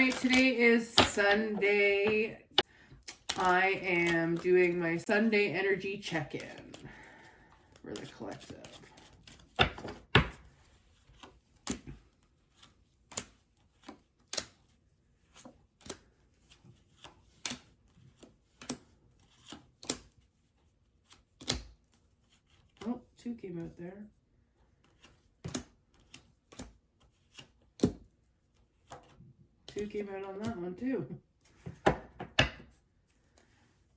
right, today is Sunday. I am doing my Sunday energy check-in for the collective. Oh, 2 came out there. Two came out on that one too.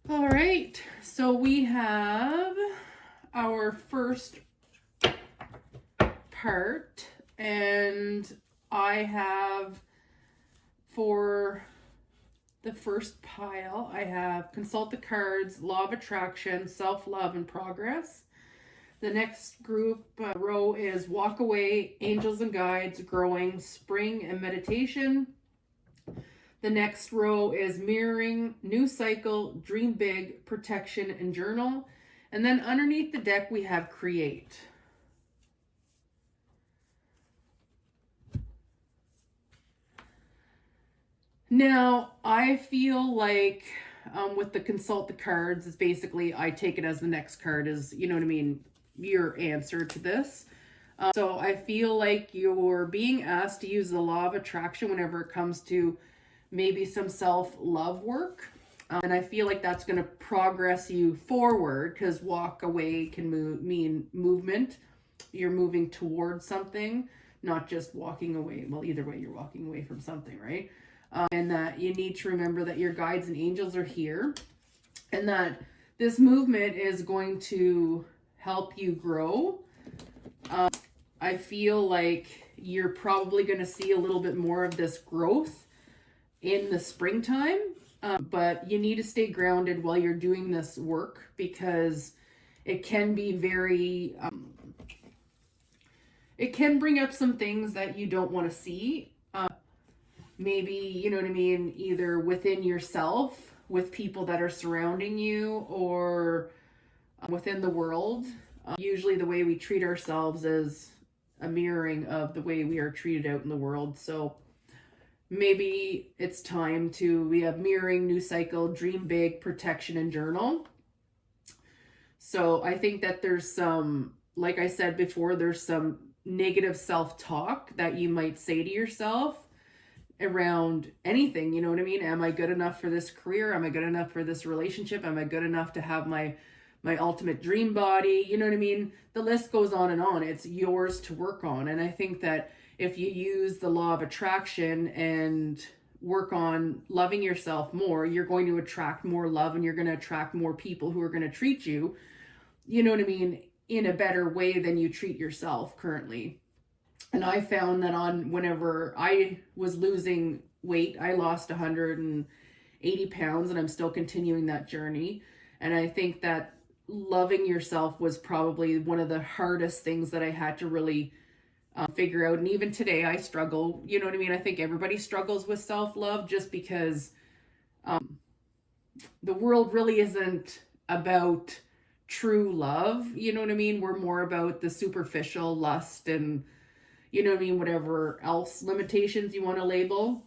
All right, so we have our first part, and I have for the first pile, I have consult the cards, law of attraction, self-love, and progress. The next group row is walk away, angels and guides, growing, spring, and meditation. The next row is mirroring, new cycle, dream big, protection, and journal. And then underneath the deck, we have create. Now, I feel like with the consult the cards, it's basically, I take it as the next card is, you know what I mean, your answer to this. So I feel like you're being asked to use the law of attraction whenever it comes to maybe some self-love work. And I feel like that's going to progress you forward, because walk away can mean movement. You're moving towards something, not just walking away. Well, either way, you're walking away from something, right? And that you need to remember that your guides and angels are here, and that this movement is going to help you grow. I feel like you're probably going to see a little bit more of this growth in the springtime, but you need to stay grounded while you're doing this work, because it can be very, it can bring up some things that you don't want to see. Maybe, you know what I mean, either within yourself, with people that are surrounding you, or within the world. Usually the way we treat ourselves is a mirroring of the way we are treated out in the world. So maybe it's time we have mirroring, new cycle, dream big, protection, and journal. So I think that there's some, like I said before, there's some negative self-talk that you might say to yourself around anything, you know what I mean? Am I good enough for this career? Am I good enough for this relationship? Am I good enough to have my ultimate dream body? You know what I mean? The list goes on and on. It's yours to work on. And I think that if you use the law of attraction and work on loving yourself more, you're going to attract more love, and you're going to attract more people who are going to treat you, you know what I mean, in a better way than you treat yourself currently. And I found that whenever I was losing weight, I lost 180 pounds, and I'm still continuing that journey. And I think that loving yourself was probably one of the hardest things that I had to really figure out. And even today I struggle, you know what I mean? I think everybody struggles with self-love, just because the world really isn't about true love. You know what I mean? We're more about the superficial lust and, you know what I mean, whatever else limitations you want to label.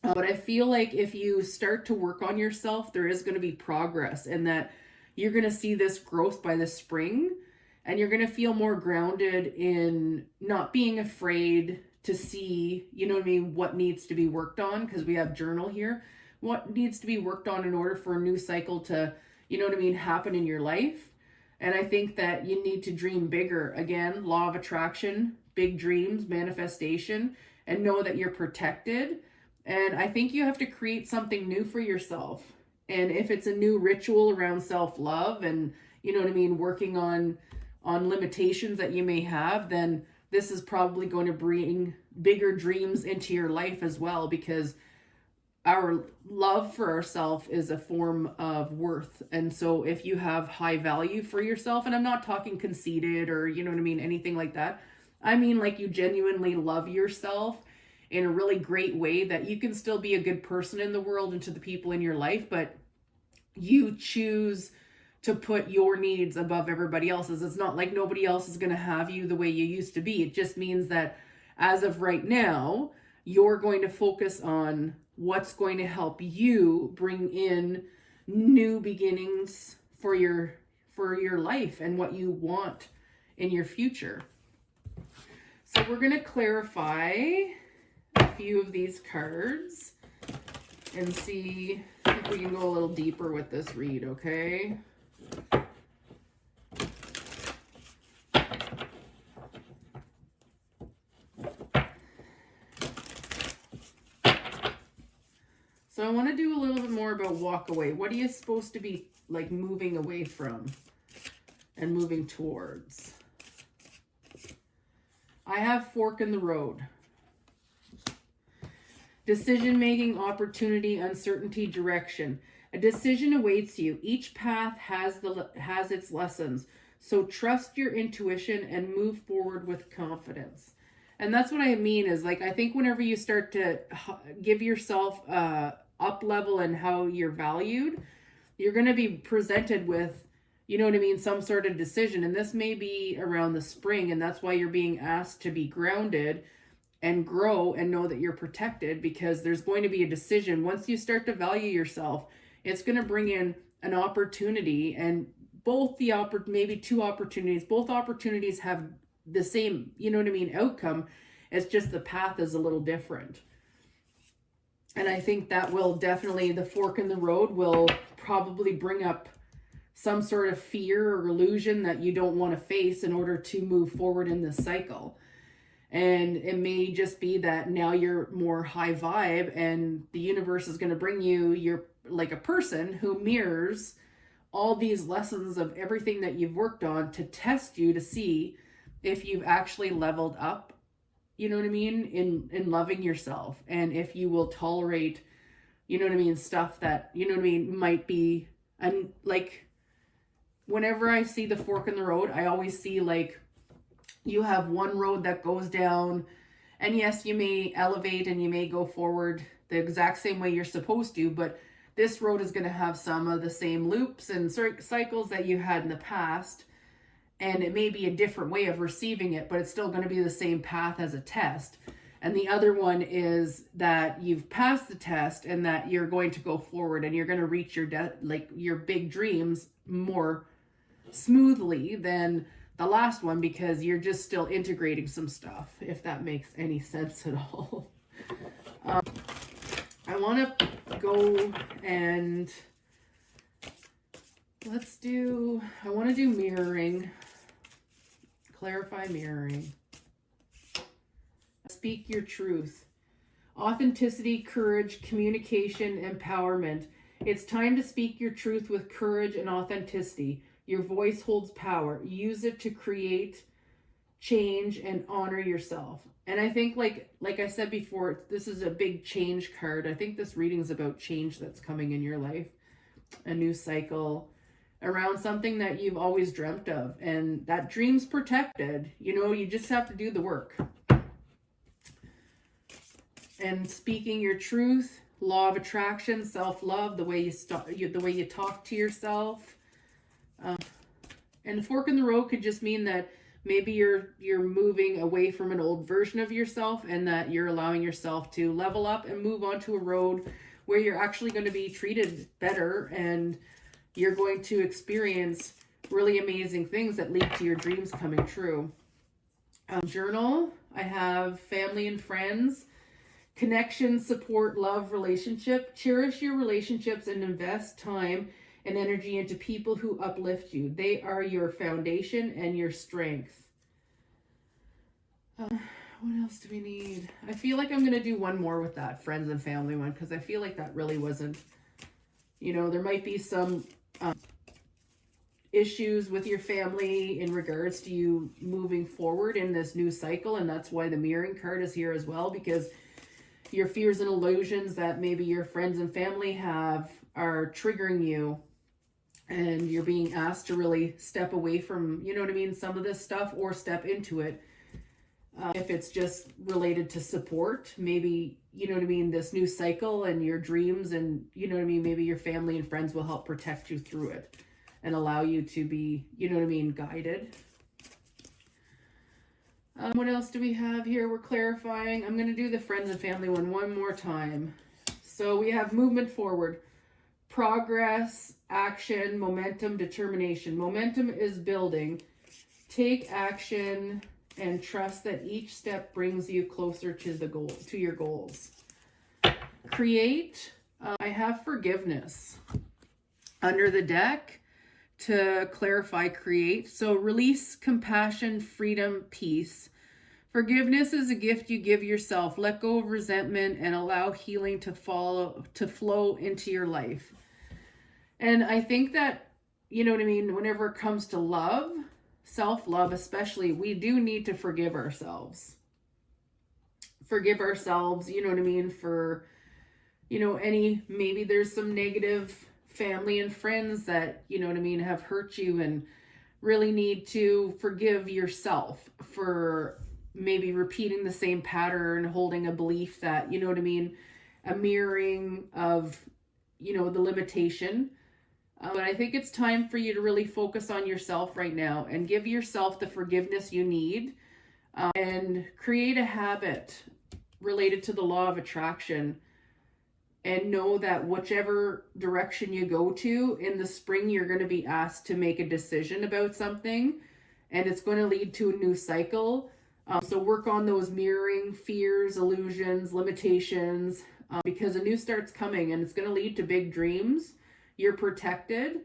But I feel like if you start to work on yourself, there is going to be progress, and that you're going to see this growth by the spring, and you're going to feel more grounded in not being afraid to see, you know what I mean, what needs to be worked on, because we have journal here, what needs to be worked on in order for a new cycle to, you know what I mean, happen in your life. And I think that you need to dream bigger. Again, law of attraction, big dreams, manifestation, and know that you're protected. And I think you have to create something new for yourself. And if it's a new ritual around self-love and, you know what I mean, working on limitations that you may have, then this is probably going to bring bigger dreams into your life as well, because our love for ourselves is a form of worth. And so if you have high value for yourself, and I'm not talking conceited or, you know what I mean, anything like that. I mean, like, you genuinely love yourself in a really great way, that you can still be a good person in the world and to the people in your life, but you choose to put your needs above everybody else's. It's not like nobody else is going to have you the way you used to be. It just means that as of right now, you're going to focus on what's going to help you bring in new beginnings for your life and what you want in your future. So we're going to clarify a few of these cards and see if we can go a little deeper with this read, okay? So I want to do a little bit more about walk away. What are you supposed to be like moving away from and moving towards? I have fork in the road. Decision-making, opportunity, uncertainty, direction. A decision awaits you. Each path has its lessons. So trust your intuition and move forward with confidence. And that's what I mean is like, I think whenever you start to give yourself up level and how you're valued, you're going to be presented with, you know what I mean, some sort of decision. And this may be around the spring, and that's why you're being asked to be grounded and grow and know that you're protected, because there's going to be a decision. Once you start to value yourself, it's going to bring in an opportunity, and maybe two opportunities, both opportunities have the same, you know what I mean, outcome. It's just the path is a little different. And I think that will definitely, the fork in the road will probably bring up some sort of fear or illusion that you don't want to face in order to move forward in this cycle. And it may just be that now you're more high vibe, and the universe is going to bring you're like a person who mirrors all these lessons of everything that you've worked on to test you to see if you've actually leveled up, you know what I mean, in loving yourself, and if you will tolerate, you know what I mean, stuff that, you know what I mean, might be, and like whenever I see the fork in the road, I always see like you have one road that goes down, and yes, you may elevate and you may go forward the exact same way you're supposed to, but this road is going to have some of the same loops and cycles that you had in the past. And it may be a different way of receiving it, but it's still going to be the same path as a test. And the other one is that you've passed the test and that you're going to go forward and you're going to reach your big dreams more smoothly than the last one, because you're just still integrating some stuff, if that makes any sense at all. I want to go and I want to do mirroring. Clarify mirroring. Speak your truth. Authenticity, courage, communication, empowerment. It's time to speak your truth with courage and authenticity. Your voice holds power. Use it to create change and honor yourself. And I think like I said before, this is a big change card. I think this reading is about change that's coming in your life. A new cycle around something that you've always dreamt of, and that dream's protected. You know, you just have to do the work. And speaking your truth, law of attraction, self-love, the way you talk to yourself. And the fork in the road could just mean that maybe you're moving away from an old version of yourself, and that you're allowing yourself to level up and move onto a road where you're actually going to be treated better, and you're going to experience really amazing things that lead to your dreams coming true. Journal, I have family and friends, connection, support, love, relationship. Cherish your relationships and invest time and energy into people who uplift you. They are your foundation and your strength. What else do we need? I feel like I'm going to do one more with that friends and family one, because I feel like that really wasn't, you know, there might be some issues with your family in regards to you moving forward in this new cycle. And that's why the mirroring card is here as well, because your fears and illusions that maybe your friends and family have are triggering you, and you're being asked to really step away from, you know what I mean, some of this stuff, or step into it. If it's just related to support, maybe, you know what I mean, this new cycle and your dreams, and you know what I mean, maybe your family and friends will help protect you through it and allow you to be, you know what I mean, guided. What else do we have here? We're clarifying. I'm going to do the friends and family one more time. So we have movement forward, progress, action, momentum, determination. Momentum is building. Take action and trust that each step brings you closer to the goal, to your goals. Create. I have forgiveness under the deck to clarify, create. So release, compassion, freedom, peace. Forgiveness is a gift you give yourself. Let go of resentment and allow healing to flow into your life. And I think that, you know what I mean, whenever it comes to love, self-love especially, we do need to forgive ourselves. Forgive ourselves, you know what I mean, for, you know, maybe there's some negative family and friends that, you know what I mean, have hurt you, and really need to forgive yourself for maybe repeating the same pattern, holding a belief that, you know what I mean, a mirroring of, you know, the limitation. But I think it's time for you to really focus on yourself right now and give yourself the forgiveness you need, and create a habit related to the law of attraction. And know that whichever direction you go to in the spring, you're going to be asked to make a decision about something, and it's going to lead to a new cycle. So work on those mirroring fears, illusions, limitations, because a new start's coming and it's going to lead to big dreams. You're protected.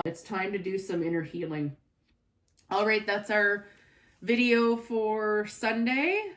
It's time to do some inner healing. All right, that's our video for Sunday.